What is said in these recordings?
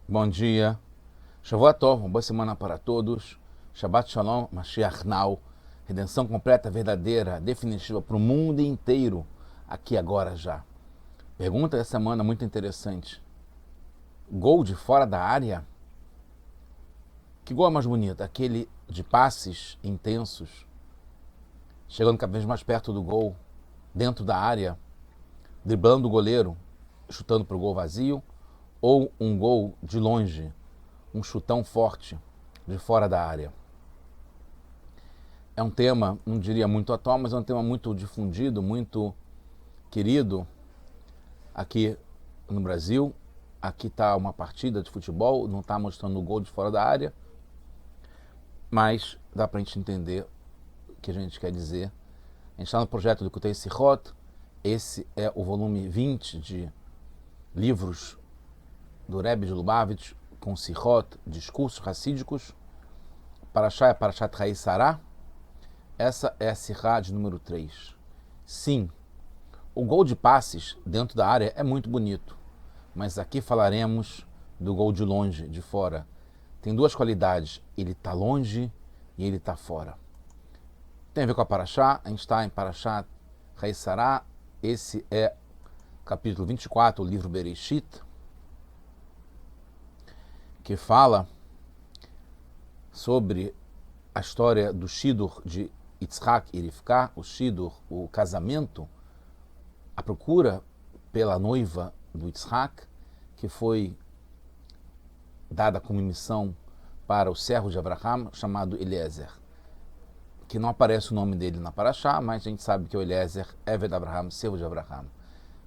Bom dia. Shavuot Tov, uma boa semana para todos. Shabbat Shalom, Mashiach Now. Redenção completa, verdadeira, definitiva para o mundo inteiro, aqui agora já. Pergunta dessa semana muito interessante. Gol de fora da área? Que gol é mais bonito? Aquele de passes intensos, chegando cada vez mais perto do gol, dentro da área, driblando o goleiro, chutando para o gol vazio, ou um gol de longe, um chutão forte de fora da área? É um tema, não diria muito atual, mas é um tema muito difundido, muito querido aqui no Brasil. Aqui está uma partida de futebol, não está mostrando o gol de fora da área, mas dá para a gente entender o que a gente quer dizer. A gente está no projeto do Kutei Sichot. Esse é o volume 20 de livros do Rebbe de Lubavitch, com Sichot, discursos racídicos. Parashá é Parashat Chayei Sarah. Essa é a Sirá de número 3. Sim, o gol de passes dentro da área é muito bonito, mas aqui falaremos do gol de longe, de fora. Tem duas qualidades, ele está longe e ele está fora. Tem a ver com a Parashá, a gente está em Parashat Chayei Sarah. Esse é capítulo 24, o livro Bereshit, que fala sobre a história do Shidur de Yitzhak e Rivka, o Shidur, o casamento, a procura pela noiva do Yitzhak, que foi dada como missão para o servo de Abraham, chamado Eliezer, que não aparece o nome dele na Parashá, mas a gente sabe que é o Eliezer, Eved Abraham, servo de Abraham.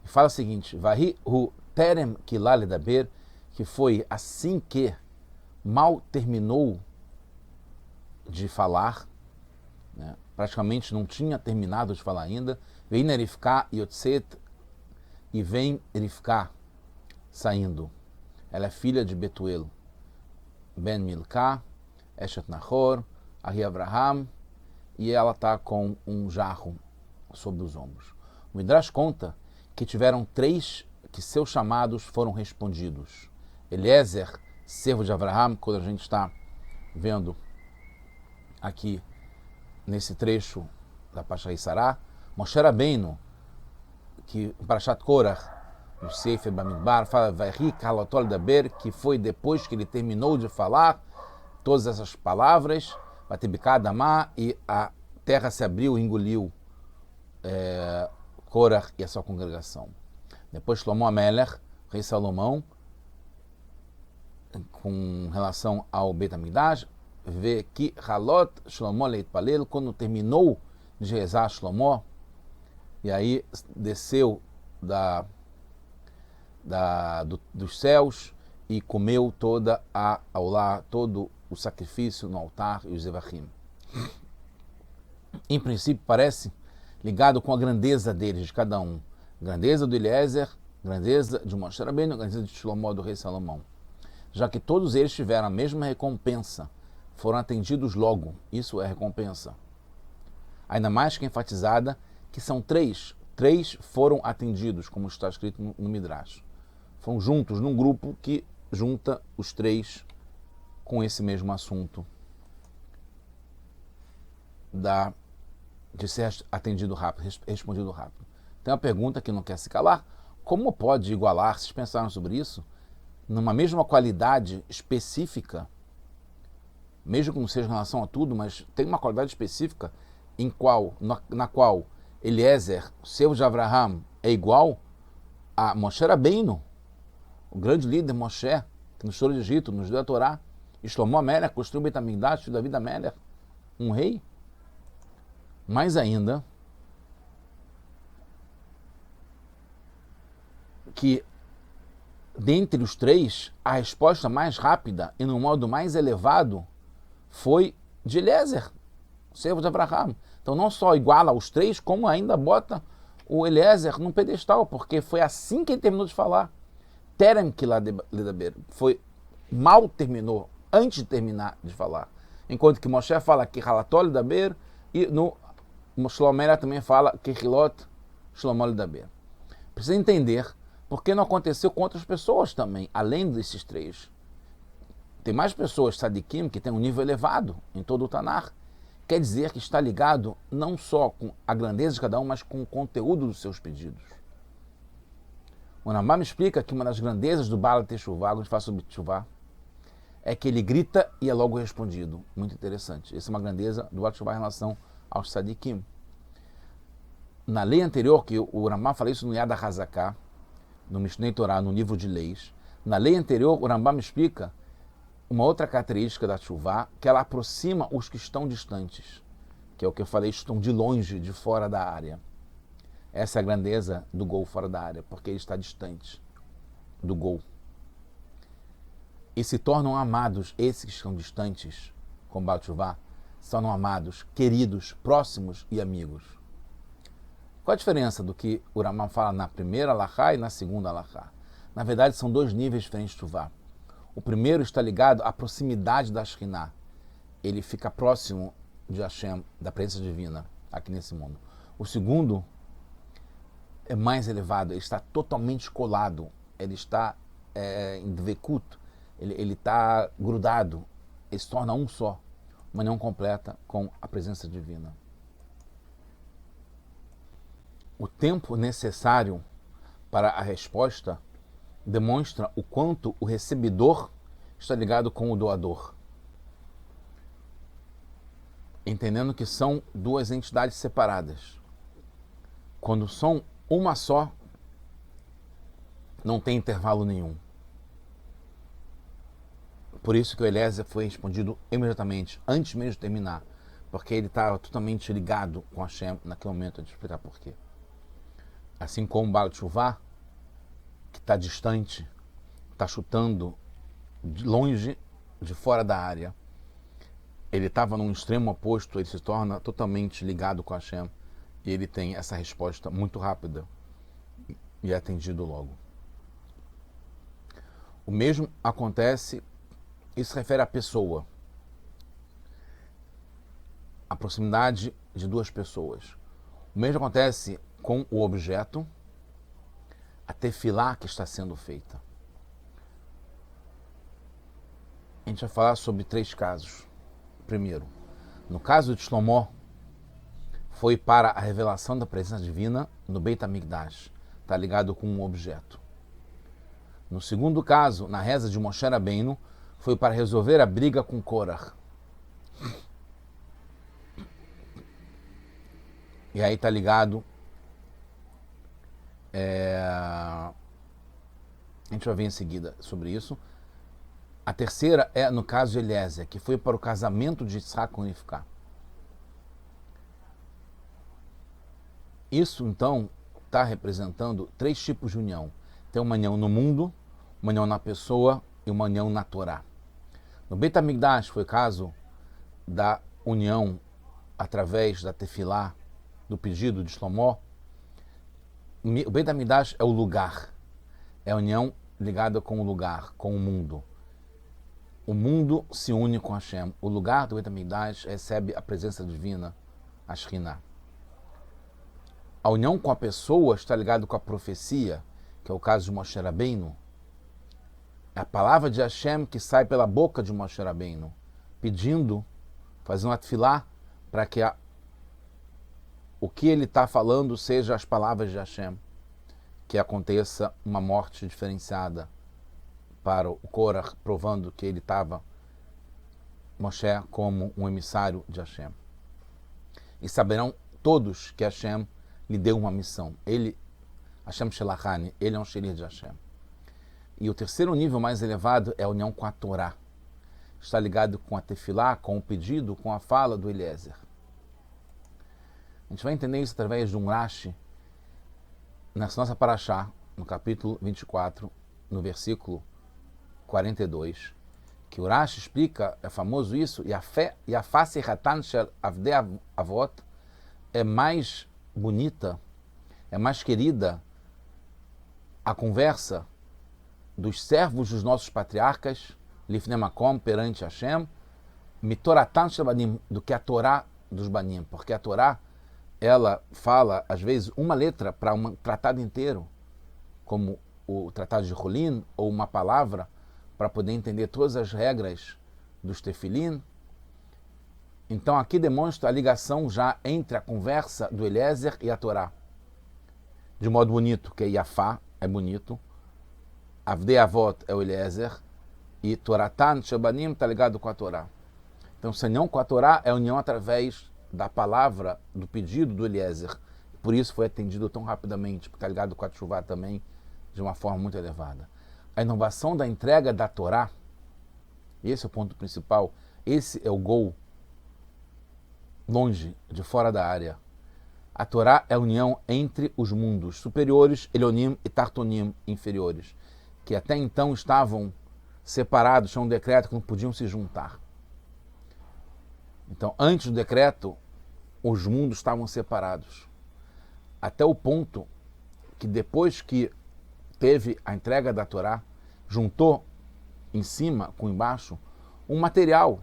E fala o seguinte: Vahi hu terem kilá ledaber, que foi assim que mal terminou de falar, né? Praticamente não tinha terminado de falar ainda. Vem Rivka yotzet, e vem Rivka saindo. Ela é filha de Betuel, Ben Milcá, Eshet Nahor, Ahi Abraham, e ela está com um jarro sobre os ombros. O Midrash conta que tiveram 3 que seus chamados foram respondidos. Eliezer, servo de Abraham, quando a gente está vendo aqui nesse trecho da Parashat Sarah. Moshe Rabbeinu, que Parashat Korach, no Sefer Bamidbar, fala Vayhi Kalotol Daber, que foi depois que ele terminou de falar todas essas palavras, Vatibika Adamá, e a terra se abriu e engoliu Korach e a sua congregação. Depois Shlomo Amelech, rei Salomão, com relação ao Beit HaMikdash, vê que Halot Shlomo Leitpalel, quando terminou de rezar Shlomo, e aí desceu dos céus e comeu todo o sacrifício no altar e os Zevachim. Em princípio parece ligado com a grandeza deles, de cada um. Grandeza do Eliezer, grandeza de Moshe Rabbeinu, grandeza de Shlomo, do rei Salomão. Já que todos eles tiveram a mesma recompensa, foram atendidos logo. Isso é recompensa. Ainda mais que enfatizada que são 3. 3 foram atendidos, como está escrito no Midrash. Foram juntos num grupo que junta os 3 com esse mesmo assunto de ser atendido rápido, respondido rápido. Tem uma pergunta que não quer se calar: como pode igualar, vocês pensaram sobre isso, numa mesma qualidade específica, mesmo que não seja em relação a tudo, mas tem uma qualidade específica na qual Eliezer, servo de Abraham, é igual a Moshe Rabbeinu, o grande líder Moshe, que nos tirou do Egito, nos deu a Torá, e Shlomo Amelech construiu o Beit HaMikdash, filho David Amelech, um rei. Mais ainda, que dentre os 3, a resposta mais rápida e no modo mais elevado foi de Eliezer, servo de Abraham. Então não só iguala aos 3, como ainda bota o Eliezer num pedestal, porque foi assim que ele terminou de falar. Terem que ledaber, foi mal terminou, antes de terminar de falar. Enquanto que Moshe fala que Halatol ledaber, e no Shlomo também fala que Hilot Shlomo ledaber. Precisa entender porque não aconteceu com outras pessoas também, além desses 3. tem mais pessoas tzadikim que têm um nível elevado em todo o Tanar. Quer dizer que está ligado não só com a grandeza de cada um, mas com o conteúdo dos seus pedidos. O Rambam explica que uma das grandezas do Baal Teshuvah, quando a gente fala sobre Teshuvah, é que ele grita e é logo respondido. Muito interessante. Essa é uma grandeza do Baal Teshuvah em relação aos tzadikim. Na lei anterior, que o Rambam fala isso no Yad HaZaká, no Mishnei Torah, no livro de leis, na lei anterior, o Rambam explica uma outra característica da Teshuvah, que ela aproxima os que estão distantes, que é o que eu falei, estão de longe, de fora da área. Essa é a grandeza do gol fora da área, porque ele está distante do gol. E se tornam amados, esses que estão distantes, com Baal Teshuvah, se tornam amados, queridos, próximos e amigos. Qual a diferença do que o Rambam fala na primeira alahá e na segunda alahá? Na verdade, são dois níveis diferentes de Teshuvah. O primeiro está ligado à proximidade da Shekhinah. Ele fica próximo de Hashem, da presença divina, aqui nesse mundo. O segundo é mais elevado, ele está totalmente colado, ele está em dvekut, ele está grudado, ele se torna um só, uma união completa com a presença divina. O tempo necessário para a resposta demonstra o quanto o recebedor está ligado com o doador. Entendendo que são duas entidades separadas. Quando são uma só, não tem intervalo nenhum. Por isso que o Eliezer foi respondido imediatamente, antes mesmo de terminar, porque ele estava totalmente ligado com Hashem naquele momento, de explicar porquê. Assim como o Baal Teshuvah, que está distante, está chutando de longe, de fora da área, ele estava num extremo oposto, ele se torna totalmente ligado com Hashem e ele tem essa resposta muito rápida e é atendido logo. O mesmo acontece, isso se refere à pessoa, a proximidade de duas pessoas. O mesmo acontece com o objeto, a tefilá que está sendo feita. A gente vai falar sobre 3 casos. Primeiro, no caso de Shlomo, foi para a revelação da presença divina no Beit HaMikdash, está ligado com um objeto. No segundo caso, na reza de Moshe Rabbeinu, foi para resolver a briga com Korach. E aí está ligado, a gente vai ver em seguida sobre isso. A terceira é no caso de Eliezer, que foi para o casamento de Yitzhak com Rivka. Isso, então, está representando 3 tipos de união. Tem uma união no mundo, uma união na pessoa e uma união na Torá. No Beit HaMikdash foi o caso da união através da tefilá, do pedido de Shlomo. O Beit HaMikdash é o lugar, é a união ligada com o lugar, com o mundo. O mundo se une com Hashem. O lugar do Beit HaMikdash recebe a presença divina, a Shekhinah. A união com a pessoa está ligada com a profecia, que é o caso de Moshe Rabbeinu. É a palavra de Hashem que sai pela boca de Moshe Rabbeinu, pedindo, fazendo uma tefilá, para que o que ele está falando seja as palavras de Hashem, que aconteça uma morte diferenciada para o Korach, provando que ele estava, Moshe, como um emissário de Hashem. E saberão todos que Hashem lhe deu uma missão. Ele, Hashem Shelachani, ele é um Shelir de Hashem. E o terceiro nível mais elevado é a união com a Torá. Está ligado com a tefilá, com o pedido, com a fala do Eliezer. A gente vai entender isso através de um Rashi, nessa nossa parashá, no capítulo 24, no versículo 42, que o Rashi explica, é famoso isso, e a fé, e a face Hatan Shel Avdei Avot é mais bonita, é mais querida a conversa dos servos dos nossos patriarcas, Lifnei Makom, perante Hashem, Mitoratan Shel Banim, do que a Torá dos Banim, porque a Torá, ela fala, às vezes, uma letra para um tratado inteiro, como o tratado de Hulin, ou uma palavra para poder entender todas as regras dos tefilim. Então aqui demonstra a ligação já entre a conversa do Eliezer e a Torá. De modo bonito, que é Yafá, é bonito. Avdei Avot é o Eliezer. E Toratan Shebanim está ligado com a Torá. Então, essa união com a Torá é a união através da palavra, do pedido do Eliezer. Por isso foi atendido tão rapidamente, porque está ligado com a Teshuvá também, de uma forma muito elevada. A inovação da entrega da Torá, esse é o ponto principal, esse é o gol longe, de fora da área. A Torá é a união entre os mundos superiores, Elionim e Tartonim inferiores, que até então estavam separados, tinha um decreto que não podiam se juntar. Então, antes do decreto, os mundos estavam separados. Até o ponto que depois que teve a entrega da Torá, juntou em cima com embaixo um material.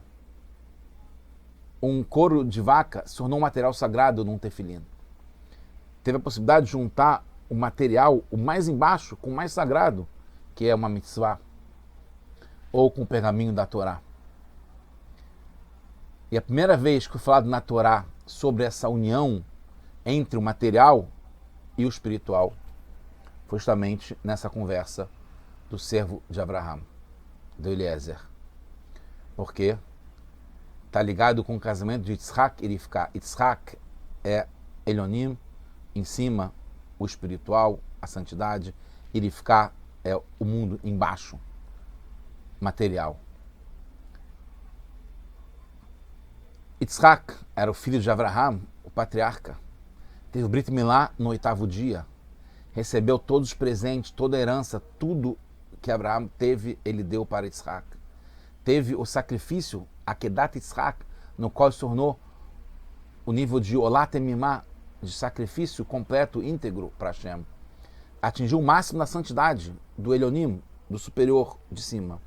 Um couro de vaca se tornou um material sagrado num tefilim. Teve a possibilidade de juntar o material, o mais embaixo, com o mais sagrado, que é uma mitzvah, ou com o pergaminho da Torá. E a primeira vez que foi falado na Torá sobre essa união entre o material e o espiritual foi justamente nessa conversa do servo de Abraham, do Eliezer. Porque está ligado com o casamento de Yitzhak e Rivka. Yitzhak é Elionim, em cima o espiritual, a santidade, e Rivka é o mundo embaixo, material. Yitzhak era o filho de Abraham, o patriarca. Teve o Brit Milá no 8º dia. Recebeu todos os presentes, toda a herança, tudo que Abraham teve, ele deu para Yitzhak. Teve o sacrifício, Akedat Yitzhak, no qual se tornou o nível de Olat Emimá, de sacrifício completo, íntegro para Hashem. Atingiu o máximo da santidade do Elionim, do superior de cima.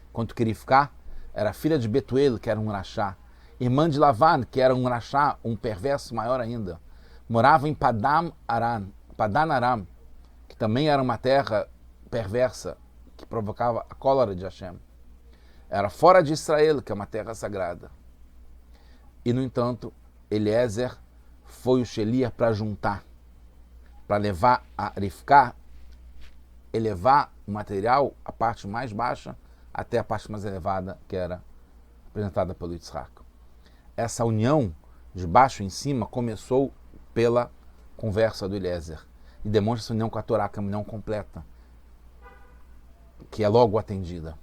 Enquanto que Rivka era filha de Betuel, que era um rachá, irmã de Lavan, que era um rachá, um perverso maior ainda. Morava em Padan Aram, que também era uma terra perversa, que provocava a cólera de Hashem. Era fora de Israel, que é uma terra sagrada. E, no entanto, Eliezer foi o Sheliach para juntar, para levar a Rivka, elevar o material, a parte mais baixa, até a parte mais elevada, que era apresentada pelo Yitzhak. Essa união de baixo em cima começou pela conversa do Eliezer e demonstra essa união com a Torá, que é uma união completa, que é logo atendida.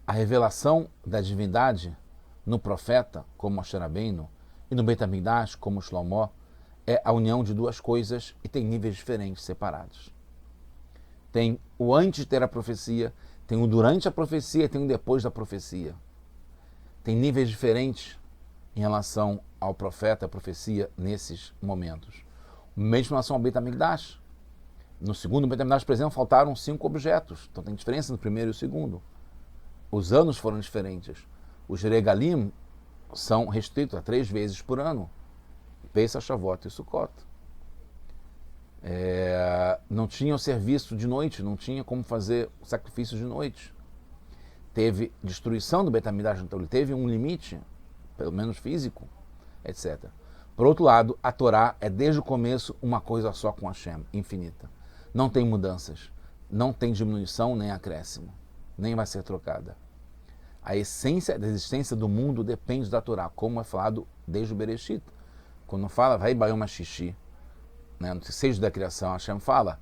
A revelação da divindade no profeta, como Moshe Rabbeinu, e no Beit HaMikdash, como Shlomo, é a união de duas coisas e tem níveis diferentes, separados. Tem o antes de ter a profecia, tem o durante a profecia, tem o depois da profecia. Tem níveis diferentes em relação ao profeta, a profecia, nesses momentos. Mesmo em relação ao Beit HaMikdash. No segundo Beit HaMikdash, por exemplo, faltaram 5 objetos. Então tem diferença no primeiro e o segundo. Os anos foram diferentes. Os regalim são restritos a 3 vezes por ano. Pesach, Shavuot e Sukkot. Não tinha o serviço de noite, não tinha como fazer o sacrifício de noite. Teve destruição do Beit HaMikdash, então ele teve um limite, pelo menos físico, etc. Por outro lado, a Torá é desde o começo uma coisa só com Hashem, infinita. Não tem mudanças, não tem diminuição nem acréscimo, nem vai ser trocada. A essência da existência do mundo depende da Torá, como é falado desde o Bereshit. Quando fala, vai Bayom HaShishi, no 6 da criação, Hashem fala,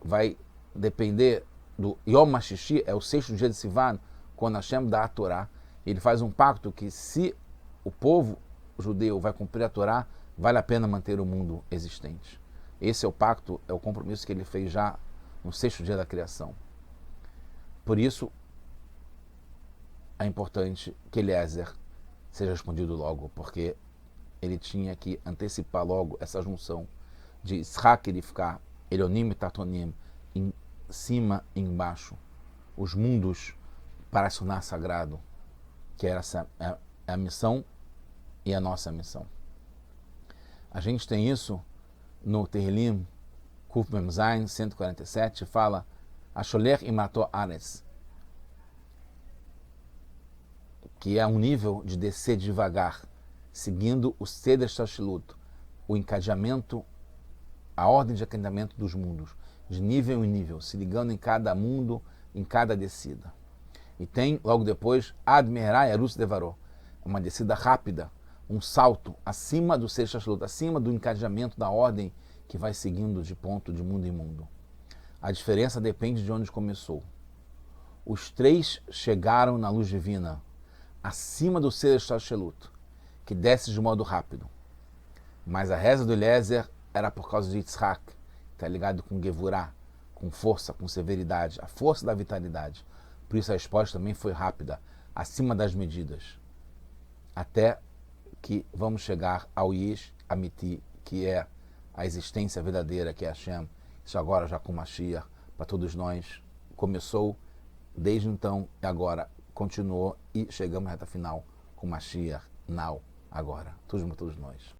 vai depender do Yom HaShishi, é o 6º dia de Sivan, quando Hashem dá a Torá. Ele faz um pacto que se o povo judeu vai cumprir a Torá, vale a pena manter o mundo existente. Esse é o pacto, é o compromisso que ele fez já no 6º dia da criação. Por isso, é importante que Eliezer seja respondido logo, porque ele tinha que antecipar logo essa junção de Yitzhak e Rivka, Elionim e Tartonim, em cima e embaixo, os mundos para se tornar sagrado, que era essa a missão e a nossa missão. A gente tem isso no Tehillim Kuf Mem Zayin 147, fala Asholech Imato Ares, que é um nível de descer devagar, seguindo o Seder Shashlut, o encadeamento, a ordem de encadeamento dos mundos, de nível em nível, se ligando em cada mundo, em cada descida. E tem, logo depois, Ad Meherai Arutz Devaró, uma descida rápida, um salto acima do Seder Shashlut, acima do encadeamento da ordem que vai seguindo de ponto de mundo em mundo. A diferença depende de onde começou. Os três chegaram na luz divina, acima do Seder Shashlut, que desce de modo rápido. Mas a reza do Eliezer era por causa de Yitzhak, que está ligado com Gevurah, com força, com severidade, a força da vitalidade. Por isso a resposta também foi rápida, acima das medidas. Até que vamos chegar ao Yesh Amiti, que é a existência verdadeira, que é Hashem. Isso agora já com Mashiach, para todos nós. Começou desde então e agora continuou e chegamos à reta final com Mashiach, now, agora. Todos nós.